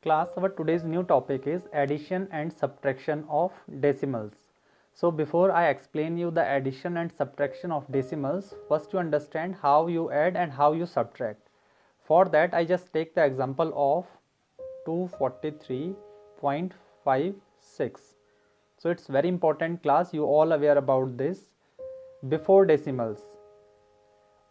Class, our today's new topic is addition and subtraction of decimals. So before I explain you the addition and subtraction of decimals, first you understand how you add and how you subtract. For that I just take the example of 243.56. So it's very important class, you all aware about this. Before decimals,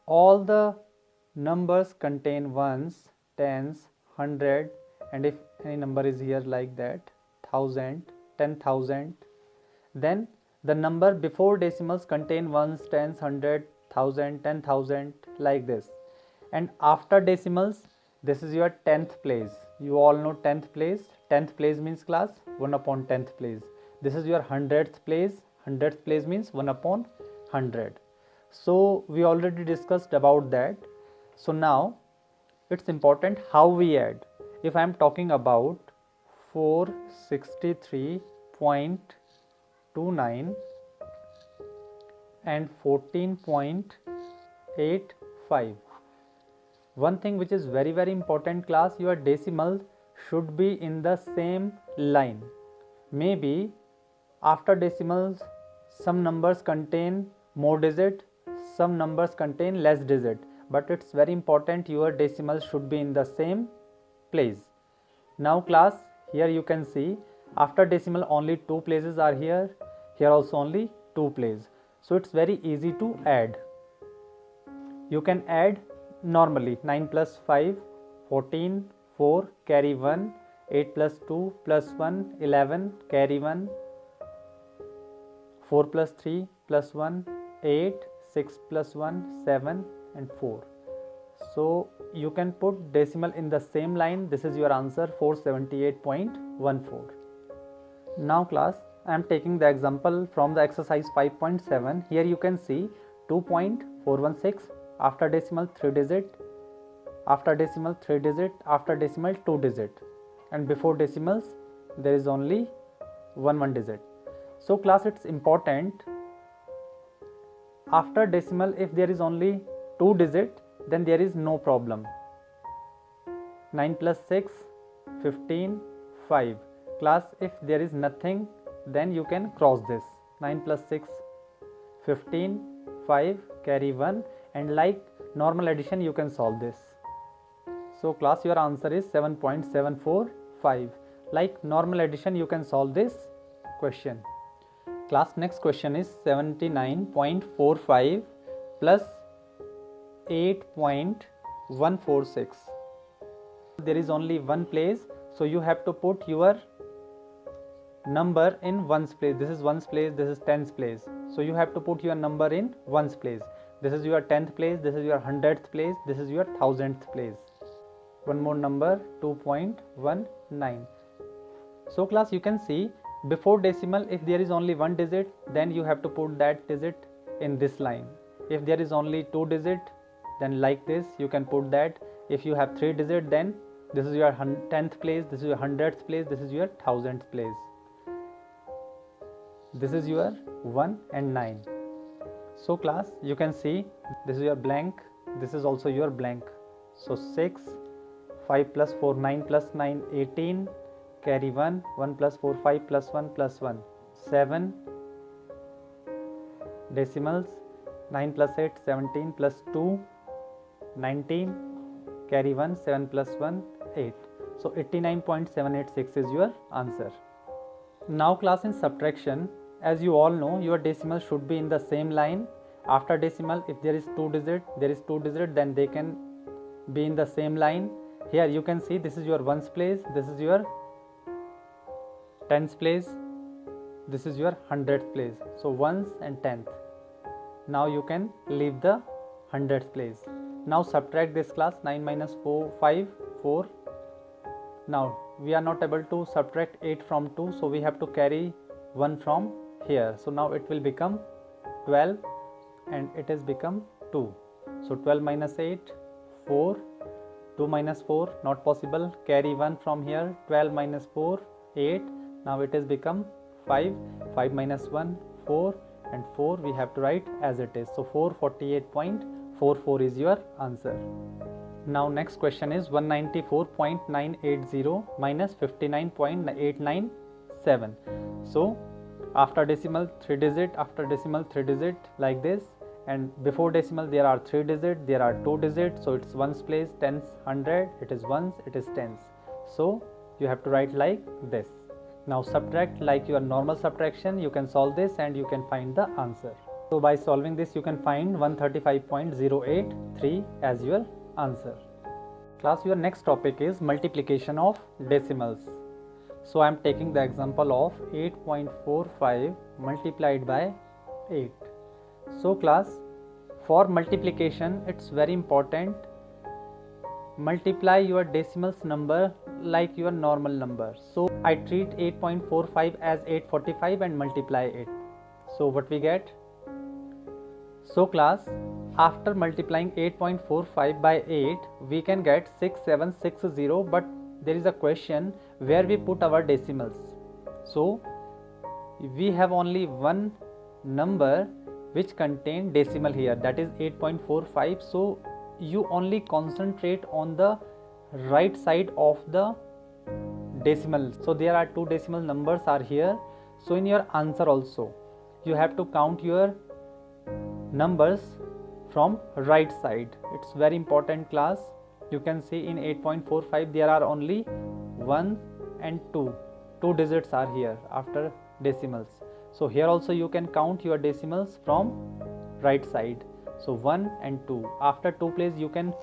all the numbers contain ones, tens, hundred, and if any number is here like that, 1000, 10,000, then the number before decimals contain ones, tens, hundred, thousand, 10,000 like this. And after decimals, this is your 10th place. You all know 10th place. 10th place means class 1 upon 10th place. This is your 100th place. 100th place means 1 upon 100. So we already discussed about that. So now it's important how we add. If I am talking about 463.29 and 14.85, one thing which is very important class, your decimal should be in the same line. Maybe after decimals some numbers contain more digit, some numbers contain less digit, but it's very important your decimal should be in the same place. Now class, here you can see after decimal only 2 places are here, here also only 2 places. So it's very easy to add. You can add normally 9 plus 5, 14, 4, carry 1, 8 plus 2 plus 1, 11, carry 1, 4 plus 3 plus 1, 8, 6 plus 1, 7 and 4. So you can put decimal in the same line. This is your answer, 478.14. Now class, I am taking the example from the exercise 5.7. Here you can see 2.416, after decimal 3 digit, after decimal 3 digit, after decimal 2 digit, and before decimals there is only one digit. So class, it's important after decimal if there is only 2 digit, then there is no problem. 9 plus 6, 15, 5. Class, if there is nothing, then you can cross this. 9 plus 6, 15, 5, carry 1, and like normal addition you can solve this. So class, your answer is 7.745. Like normal addition you can solve this question. Class, next question is 79.45 plus 8.146. There is only one place, so you have to put your number in ones place. This is ones place, this is tens place. So you have to put your number in ones place. This is your 10th place, this is your 100th place, this is your 1000th place. One more number, 2.19. So class, you can see before decimal if there is only one digit, then you have to put that digit in this line. If there is only 2 digit, then like this you can put that. If you have 3 digit, then this is your 10th place, this is your 100th place, this is your 1000th place. This is your 1 and 9. So class, you can see this is your blank, this is also your blank. So 6, 5 plus 4, 9 plus 9, 18, carry 1, 1 plus 4, 5 plus 1 plus 1, 7, decimals, 9 plus 8, 17 plus 2, 19, carry 1, 7 plus 1, 8. So 89.786 is your answer. Now class, in subtraction, as you all know, your decimal should be in the same line. After decimal, if there is 2 digit, then they can be in the same line. Here you can see this is your ones place, this is your tens place, this is your 100th place. So ones and 10th. Now you can leave the 100th place. Now subtract this class, 9 minus 4, 5, 4. Now we are not able to subtract 8 from 2, so we have to carry 1 from here. So now it will become 12 and it has become 2. So 12 minus 8, 4, 2 minus 4, not possible, carry 1 from here, 12 minus 4, 8, now it has become 5, 5 minus 1, 4, and 4 we have to write as it is. So 448.44 is your answer. Now next question is 194.980 minus 59.897. So after decimal 3 digit, after decimal 3 digit, like this, and before decimal there are 3 digits, there are 2 digits, so it's ones place, tens, hundred, it is ones, it is tens. So you have to write like this. Now subtract like your normal subtraction. You can solve this and you can find the answer. So by solving this you can find 135.083 as your answer. Class, your next topic is multiplication of decimals. So I am taking the example of 8.45 multiplied by 8. So class, for multiplication it's very important, multiply your decimals number like your normal number. So I treat 8.45 as 845 and multiply it. So what we get? So class, after multiplying 8.45 by 8, we can get 6760, but there is a question where we put our decimals. So we have only one number which contain decimal here, that is 8.45. So you only concentrate on the right side of the decimal. So there are two decimal numbers are here. So in your answer also you have to count your numbers from right side. It's very important class. You can see in 8.45 there are only 1 and 2 digits are here after decimals. So here also you can count your decimals from right side. So 1 and 2, after 2 place you can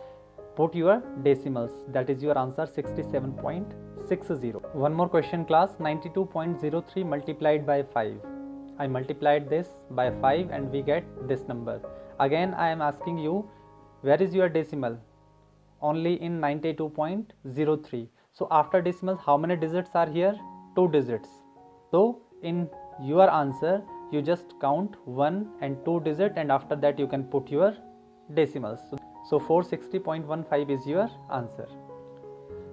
put your decimals, that is your answer 67.60. One more question class, 92.03 multiplied by 5. I multiplied this by 5 and we get this number. Again I am asking you, where is your decimal? Only in 92.03. So after decimal how many digits are here? 2 digits. So in your answer you just count 1 and 2 digit and after that you can put your decimals. So 460.15 is your answer.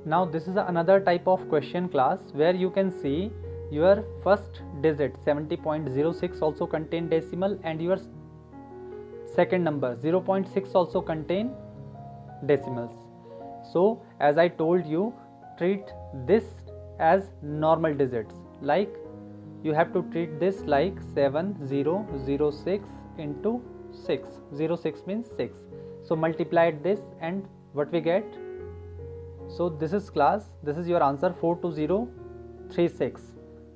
Now this is another type of question class where you can see your first digit 70.06 also contain decimal and your second number 0.6 also contain decimals. So as I told you, treat this as normal digits, like you have to treat this like 7006 into 6. 06 means 6. So multiply this and what we get? So this is class, this is your answer 42036.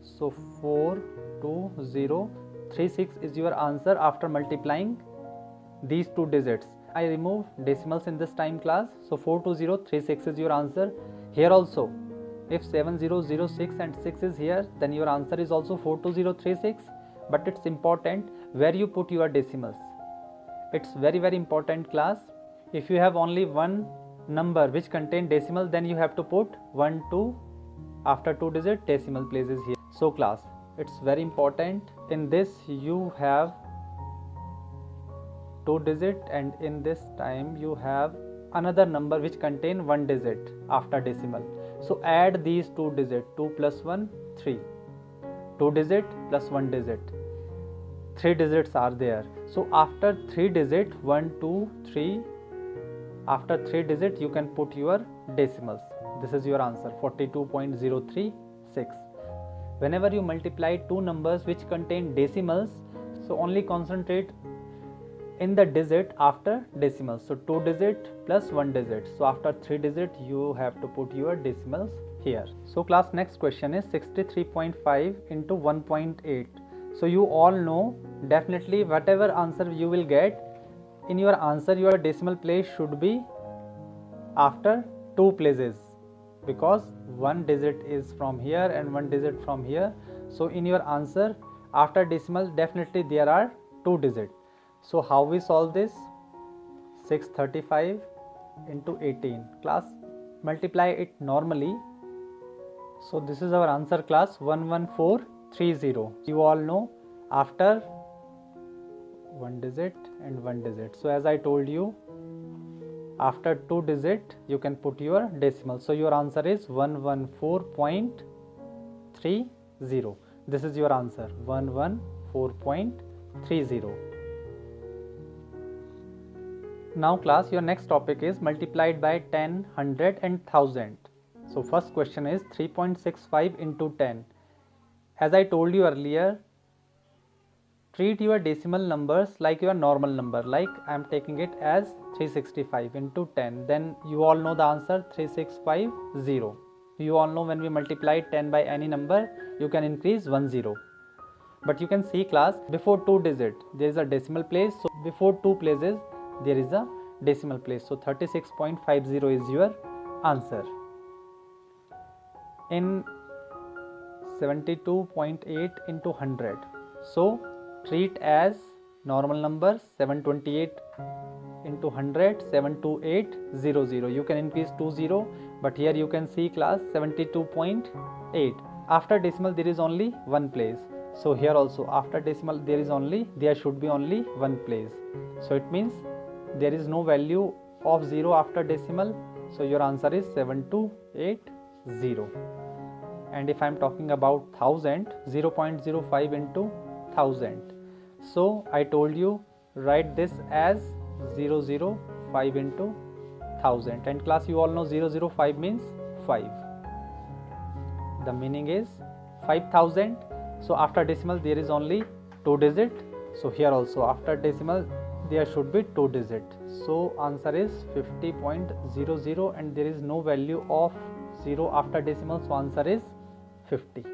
So 42036 is your answer after multiplying these two digits. I remove decimals in this time class. So 42036 is your answer. Here also if 7006 and 6 is here, then your answer is also 42036, but it's important where you put your decimals. It's very important class. If you have only one number which contain decimal, then you have to put 1 2 after 2 digit decimal places here. So class, it's very important. In this you have 2 digit and in this time you have another number which contain 1 digit after decimal. So add these 2 digit, 2 plus 1 3, 2 digit plus 1 digit, 3 digits are there. So after 3 digit 1 2 3, after 3 digit you can put your decimals. This is your answer 42.036. Whenever you multiply two numbers which contain decimals, so only concentrate in the digit after decimals. So 2 digit plus 1 digit. So after 3 digit you have to put your decimals here. So class, next question is 63.5 into 1.8. So you all know definitely whatever answer you will get, in your answer your decimal place should be after 2 places, because 1 digit is from here and 1 digit from here. So in your answer after decimal definitely there are 2 digits. So how we solve this? 635 into 18. Class, multiply it normally. So this is our answer class 11430. You all know after 1 digit and 1 digit. So as I told you, after 2 digit you can put your decimal. So your answer is 114.30. This is your answer 114.30. Now class, your next topic is multiplied by 10, 100 and 1000. So first question is 3.65 into 10. As I told you earlier, treat your decimal numbers like your normal number, like I am taking it as 365 into 10. Then you all know the answer, 3650. You all know when we multiply 10 by any number, you can increase 1 0. But you can see class, before 2 digit there is a decimal place, so before 2 places there is a decimal place, so 36.50 is your answer. In 72.8 into 100, so treat as normal number, 728 into 100, 72800. You can increase 20, but here you can see class 72.8. After decimal there is only one place, so here also after decimal there should be only one place, so it means there is no value of 0 after decimal, so your answer is 7280. And if I am talking about 1000, 0.05 into 1000, so I told you write this as 005 into 1000, and class you all know 005 means 5. The meaning is 5000. So after decimal there is only 2 digit, so here also after decimal there should be 2 digit, so answer is 50.00, and there is no value of 0 after decimal, so answer is 50.